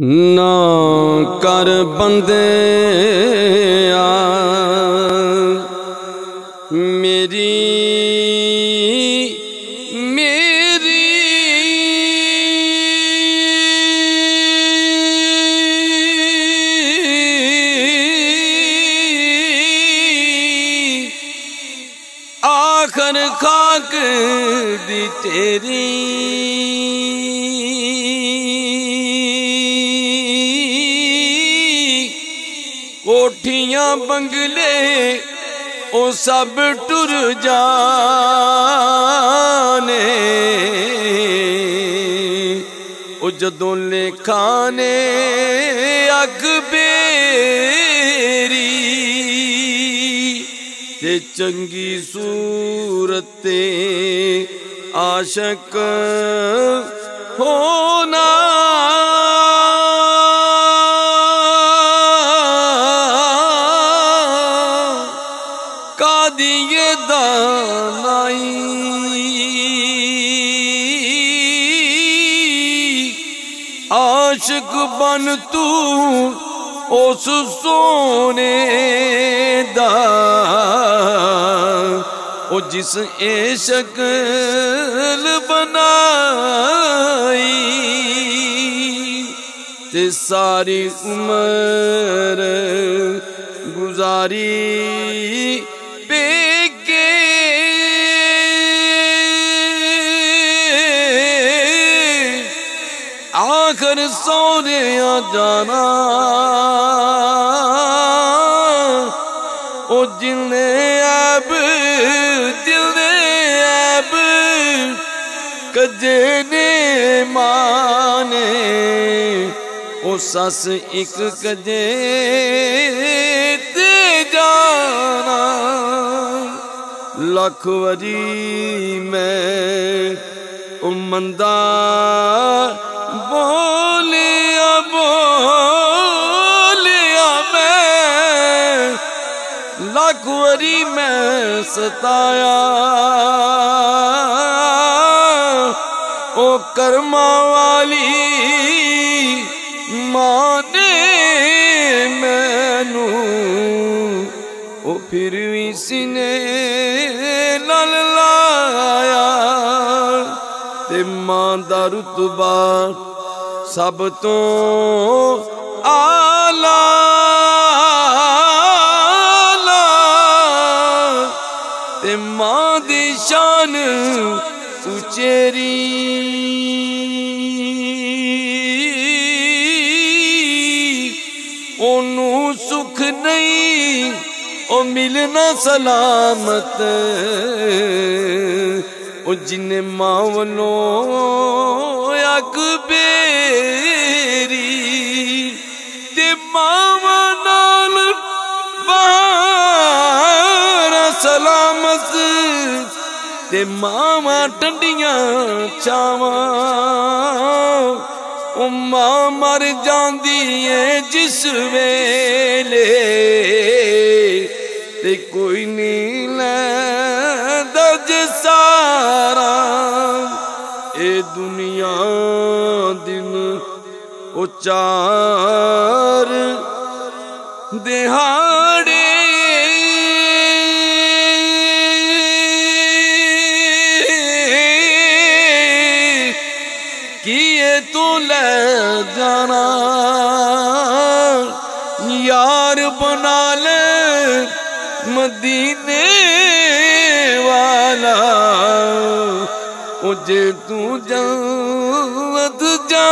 ना कर बंदे मेरी मेरी आखर खाक दी तेरी कोठियां बंगले ओ सब टुर जाने ओ जदों लेखा ने अग बेरी ते चंगी सूरत आशक होना दिए दानाई आशिक बन तू उस सोने दा ओ जिस ए शक्ल बनाई ते सारी उम्र गुजारी बेके आखिर सोने जाना ओ जिन्ने ऐब कजे ने माने ओ सस एक कजे ते जाना लख वरी मैं मंदा बोलिया मैं लख वरी मैं सताया ओ कर्मा वाली माने मैनू ओ फिर भी सीने नाल लाया ते मां दा रुतबा सब तो आला ते मां दी शान उचेरी ओनू सुख नहीं ओ मिलना सलामत ओ जिन्ने मां वलों अग बेरी ते मावां नाल बहार सलामत ते मावां टंडियां छावां ओ मां मर जांदी है जिस वेले ते कोई नहीं लैंदा सारा ए दुनिया दिन ओ चार दिहाड़े किए तू ले जाना यार बना ले मदीने वाला ओ जे तू जन्नत जा